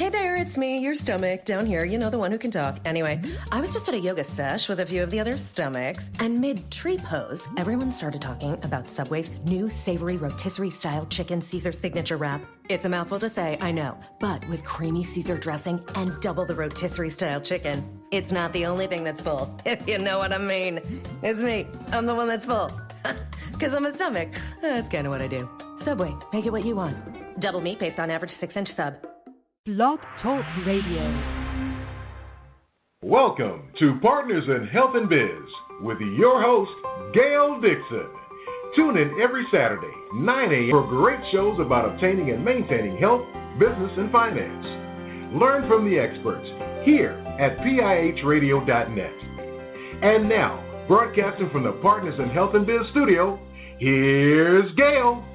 Hey there, it's me, your stomach, down here, you know, the one who can talk. Anyway, I was just at a yoga sesh with a few of the other stomachs, and mid-tree pose, everyone started talking about Subway's new savory rotisserie-style chicken Caesar signature wrap. It's a mouthful to say, I know, but with creamy Caesar dressing and double the rotisserie-style chicken. It's not the only thing that's full, if you know what I mean. It's me, I'm the one that's full. Because I'm a stomach. That's kind of what I do. Subway, make it what you want. Double meat based on average 6-inch sub. Blog Talk Radio. Welcome to Partners in Health and Biz with your host, Gail Dixon. Tune in every Saturday, 9 a.m. for great shows about obtaining and maintaining health, business, and finance. Learn from the experts here at PIHradio.net. And now, broadcasting from the Partners in Health and Biz studio, here's Gail.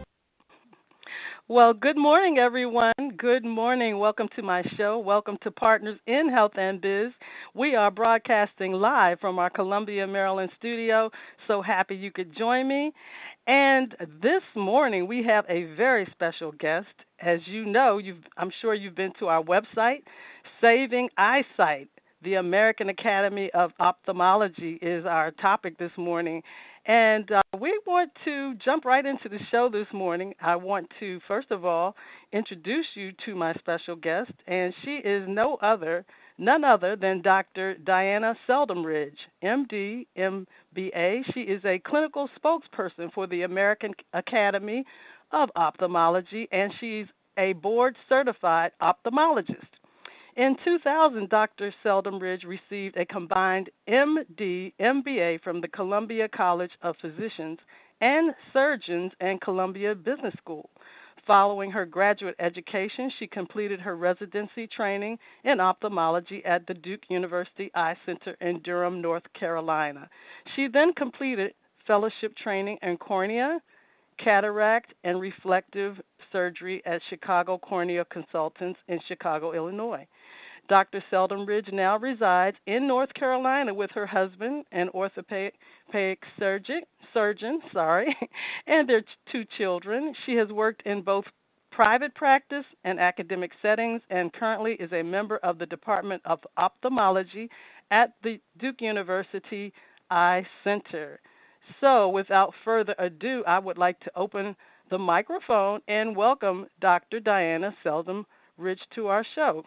Well, good morning, everyone. Good morning. Welcome to my show. Welcome to Partners in Health and Biz. We are broadcasting live from our Columbia, Maryland studio. So happy you could join me. And this morning we have a very special guest. As you know, I'm sure you've been to our website, Saving Eyesight. The American Academy of Ophthalmology is our topic this morning. And we want to jump right into the show this morning. I want to, first of all, introduce you to my special guest, and she is none other than Dr. Dianna Seldomridge, MD, MBA. She is a clinical spokesperson for the American Academy of Ophthalmology, and she's a board-certified ophthalmologist. In 2000, Dr. Seldomridge received a combined MD, MBA from the Columbia College of Physicians and Surgeons and Columbia Business School. Following her graduate education, she completed her residency training in ophthalmology at the Duke University Eye Center in Durham, North Carolina. She then completed fellowship training in cornea, cataract, and reflective surgery at Chicago Cornea Consultants in Chicago, Illinois. Dr. Seldomridge now resides in North Carolina with her husband, an orthopedic surgeon, and their two children. She has worked in both private practice and academic settings and currently is a member of the Department of Ophthalmology at the Duke University Eye Center. So, without further ado, I would like to open the microphone and welcome Dr. Dianna Seldomridge to our show.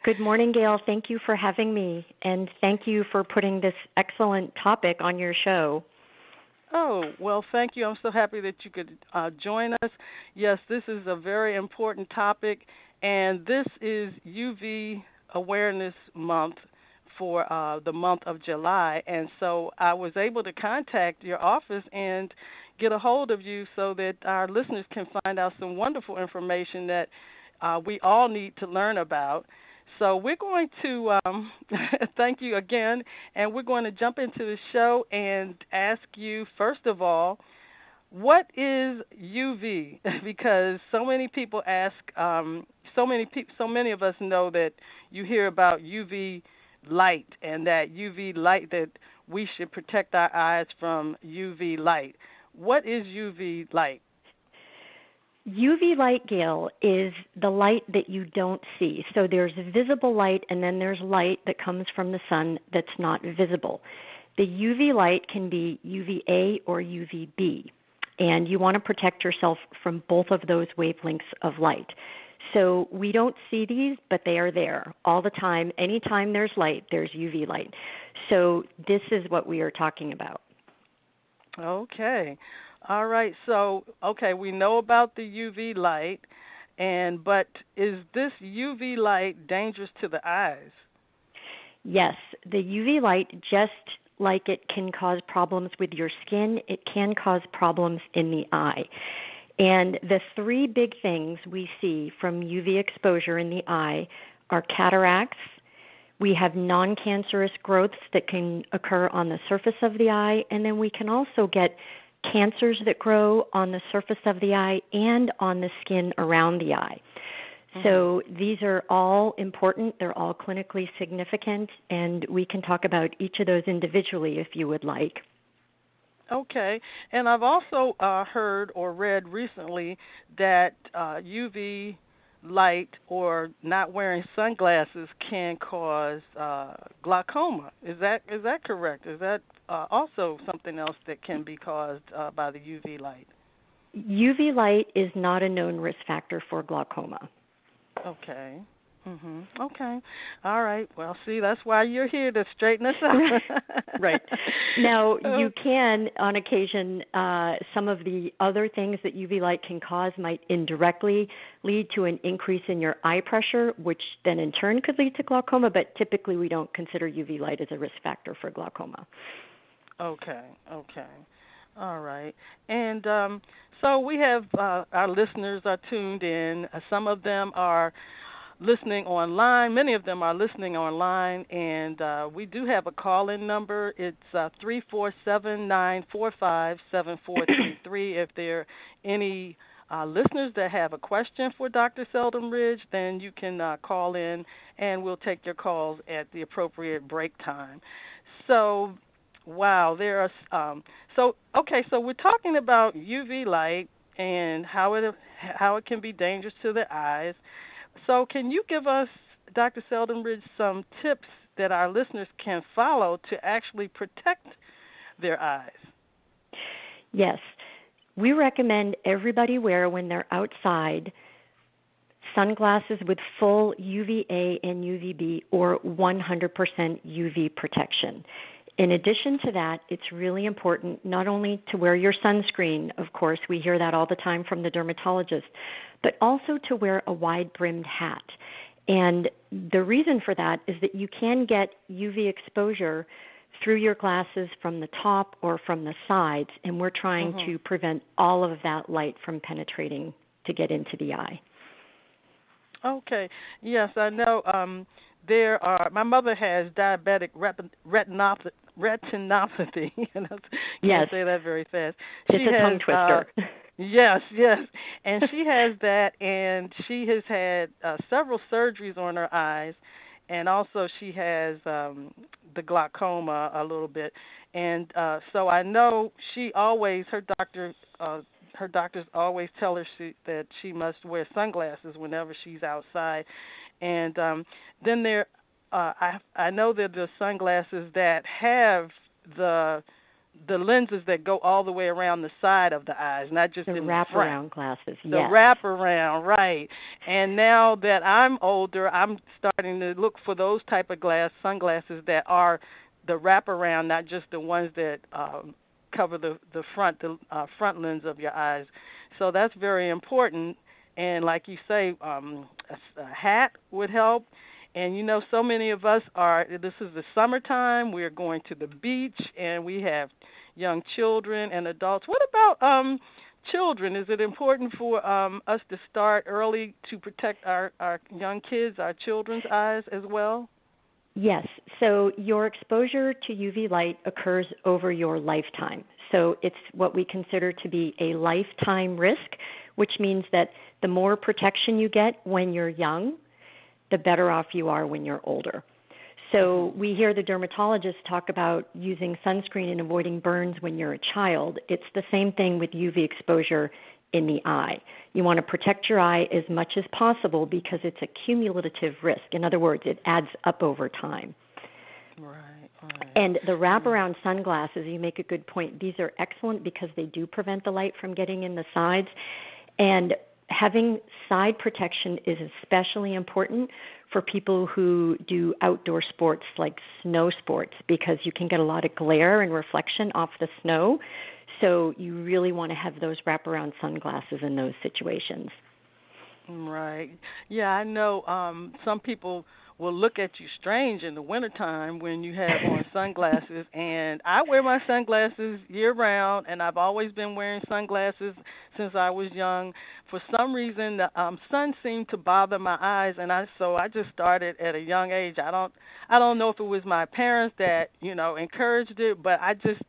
Good morning, Gail. Thank you for having me, and thank you for putting this excellent topic on your show. Oh, well, thank you. I'm so happy that you could join us. Yes, this is a very important topic, and this is UV Awareness Month for the month of July, and so I was able to contact your office and get a hold of you so that our listeners can find out some wonderful information that we all need to learn about. So we're going to thank you again, and we're going to jump into the show and ask you, first of all, what is UV? Because so many people ask, so many of us know that you hear about UV light and that UV light, that we should protect our eyes from UV light. What is UV light? UV light, Gail, is the light that you don't see. So there's visible light, and then there's light that comes from the sun that's not visible. The UV light can be UVA or UVB, and you want to protect yourself from both of those wavelengths of light. So we don't see these, but they are there all the time. Anytime there's light, there's UV light. So this is what we are talking about. Okay. All right. So, we know about the UV light, but is this UV light dangerous to the eyes? Yes. The UV light, just like it can cause problems with your skin, it can cause problems in the eye. And the three big things we see from UV exposure in the eye are cataracts. We have non-cancerous growths that can occur on the surface of the eye, and then we can also get cancers that grow on the surface of the eye and on the skin around the eye. So these are all important. They're all clinically significant, and we can talk about each of those individually if you would like. Okay. And I've also heard or read recently that UV light or not wearing sunglasses can cause glaucoma. Is that correct? Is that also something else that can be caused by the UV light? UV light is not a known risk factor for glaucoma. Okay. Okay. All right. Well, see, that's why you're here, to straighten us out. Right. Now, you can, on occasion, some of the other things that UV light can cause might indirectly lead to an increase in your eye pressure, which then in turn could lead to glaucoma, but typically we don't consider UV light as a risk factor for glaucoma. Okay. All right. And so we have our listeners are tuned in. Some of them are listening online. Many of them are listening online, and we do have a call-in number. It's 347-945-7433. If there are any listeners that have a question for Dr. Seldomridge, then you can call in, and we'll take your calls at the appropriate break time. So, wow, there are so we're talking about UV light and how it can be dangerous to the eyes. So can you give us, Dr. Seldomridge, some tips that our listeners can follow to actually protect their eyes? Yes. We recommend everybody wear, when they're outside, sunglasses with full UVA and UVB or 100% UV protection. In addition to that, it's really important not only to wear your sunscreen, of course, we hear that all the time from the dermatologist, but also to wear a wide-brimmed hat. And the reason for that is that you can get UV exposure through your glasses from the top or from the sides, and we're trying to prevent all of that light from penetrating to get into the eye. Okay. Yes, I know. My mother has diabetic retinopathy. Can't say that very fast. It's a tongue twister. Yes, and she has that, and she has had several surgeries on her eyes, and also she has the glaucoma a little bit, and so I know her doctors always tell her that she must wear sunglasses whenever she's outside, and then I know that the sunglasses that have the lenses that go all the way around the side of the eyes, not just the in wraparound the front. glasses. The yes. wraparound, right. And now that I'm older, I'm starting to look for those type of sunglasses that are the wraparound, not just the ones that cover the front lens of your eyes. So that's very important. And like you say, a hat would help. And, so many of us this is the summertime, we're going to the beach, and we have young children and adults. What about children? Is it important for us to start early to protect our young kids, our children's eyes as well? Yes. So your exposure to UV light occurs over your lifetime. So it's what we consider to be a lifetime risk, which means that the more protection you get when you're young, the better off you are when you're older. So we hear the dermatologists talk about using sunscreen and avoiding burns when you're a child. It's the same thing with UV exposure in the eye. You want to protect your eye as much as possible because it's a cumulative risk. In other words, it adds up over time. Right. And the wraparound sunglasses, you make a good point. These are excellent because they do prevent the light from getting in the sides. And having side protection is especially important for people who do outdoor sports like snow sports because you can get a lot of glare and reflection off the snow. So you really want to have those wraparound sunglasses in those situations. Right. Yeah, I know some people will look at you strange in the wintertime when you have on sunglasses. And I wear my sunglasses year-round, and I've always been wearing sunglasses since I was young. For some reason, the sun seemed to bother my eyes, and so I just started at a young age. I don't know if it was my parents that, encouraged it, but I just,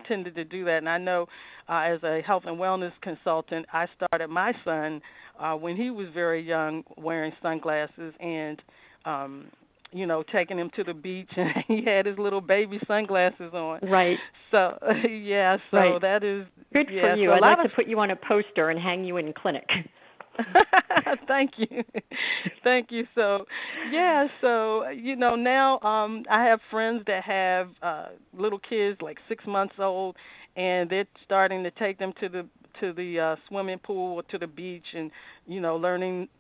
tended to do that. And I know as a health and wellness consultant, I started my son when he was very young wearing sunglasses and taking him to the beach, and he had his little baby sunglasses on. Right. So, yeah, so right. That is... Good for you. So I'd like to put you on a poster and hang you in clinic. Thank you. Thank you. So, yeah, so now I have friends that have little kids like 6 months old, and they're starting to take them to the swimming pool or to the beach, and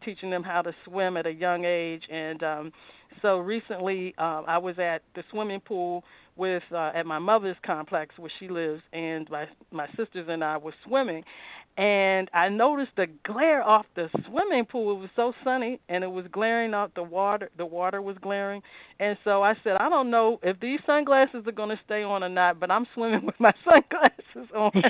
teaching them how to swim at a young age. And so recently I was at the swimming pool with at my mother's complex where she lives, and my sisters and I were swimming, and I noticed the glare off the swimming pool. It was so sunny, and it was glaring off the water. The water was glaring, and so I said, I don't know if these sunglasses are going to stay on or not, but I'm swimming with my sunglasses on.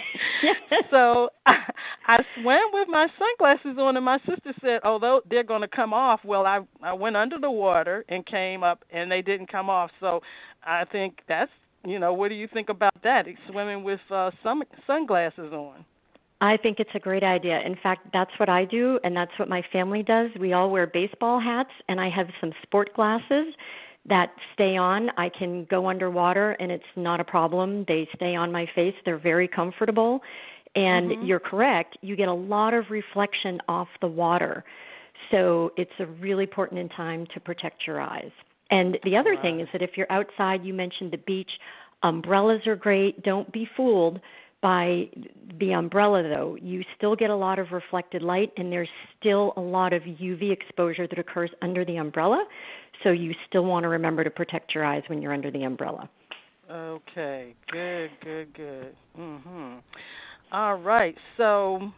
So I swam with my sunglasses on, and my sister said, "Oh, they're going to come off." Well, I went under the water and came up, and they didn't come off. So I think that's what do you think about that? Swimming with sunglasses on. I think it's a great idea. In fact, that's what I do, and that's what my family does. We all wear baseball hats, and I have some sport glasses that stay on. I can go underwater, and it's not a problem. They stay on my face. They're very comfortable. And You're correct. You get a lot of reflection off the water. So it's a really important in time to protect your eyes. And the other thing is that if you're outside, you mentioned the beach, umbrellas are great. Don't be fooled by the umbrella, though. You still get a lot of reflected light, and there's still a lot of UV exposure that occurs under the umbrella, so you still want to remember to protect your eyes when you're under the umbrella. Okay, good. All right, so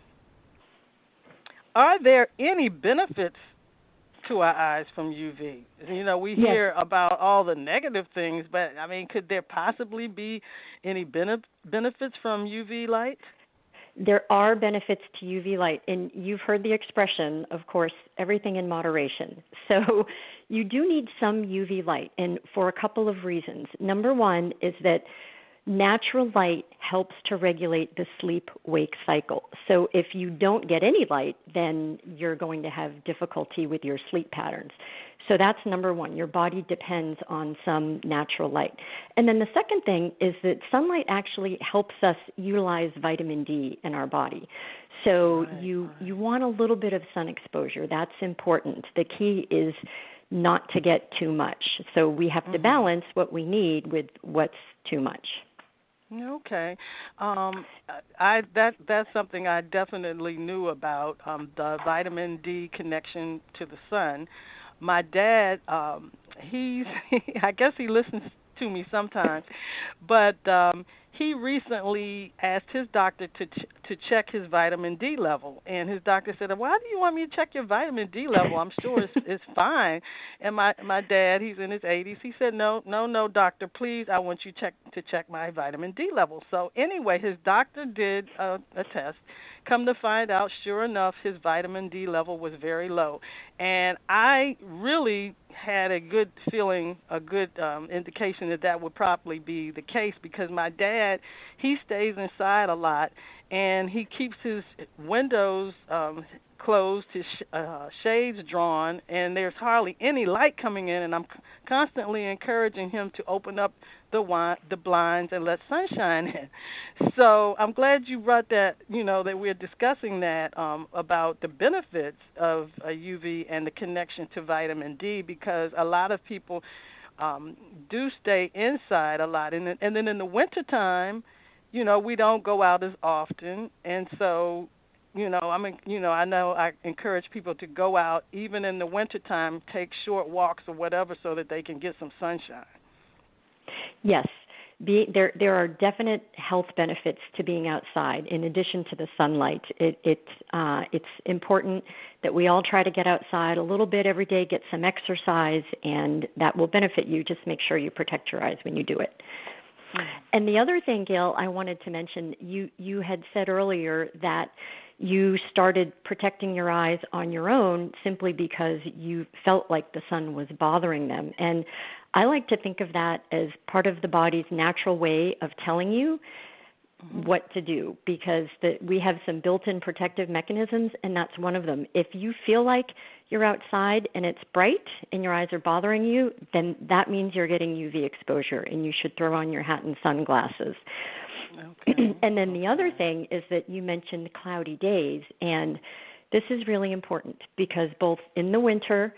are there any benefits to our eyes from UV? We hear about all the negative things, but, I mean, could there possibly be any benefits from UV light? There are benefits to UV light, and you've heard the expression, of course, everything in moderation. So you do need some UV light, and for a couple of reasons. Number one is that natural light helps to regulate the sleep-wake cycle. So if you don't get any light, then you're going to have difficulty with your sleep patterns. So that's number one. Your body depends on some natural light. And then the second thing is that sunlight actually helps us utilize vitamin D in our body. So you want a little bit of sun exposure. That's important. The key is not to get too much. So we have to balance what we need with what's too much. Okay, that's something I definitely knew about, the vitamin D connection to the sun. My dad, I guess he listens to me sometimes, but he recently asked his doctor to check his vitamin D level, and his doctor said, "Why do you want me to check your vitamin D level? I'm sure it's fine." And my dad, he's in his 80s, he said, "No, doctor, please, I want you to check my vitamin D level." So anyway, his doctor did a test. Come to find out, sure enough, his vitamin D level was very low. And I really had a good feeling, a good indication that would probably be the case, because my dad, he stays inside a lot, and he keeps his windows closed, his shades drawn, and there's hardly any light coming in, and I'm constantly encouraging him to open up the blinds and let sunshine in. So I'm glad you brought that, that we're discussing that about the benefits of UV and the connection to vitamin D, because a lot of people do stay inside a lot. And then in the wintertime, we don't go out as often, and so I know I encourage people to go out even in the wintertime, take short walks or whatever, so that they can get some sunshine. Yes, there are definite health benefits to being outside in addition to the sunlight. It's important that we all try to get outside a little bit every day, get some exercise, and that will benefit you. Just make sure you protect your eyes when you do it. And the other thing, Gail, I wanted to mention, you had said earlier that you started protecting your eyes on your own simply because you felt like the sun was bothering them. And I like to think of that as part of the body's natural way of telling you what to do, because we have some built-in protective mechanisms, and that's one of them. If you feel like you're outside and it's bright and your eyes are bothering you, then that means you're getting UV exposure, and you should throw on your hat and sunglasses. Okay. And then the other thing is that you mentioned cloudy days, and This is really important because both in the winter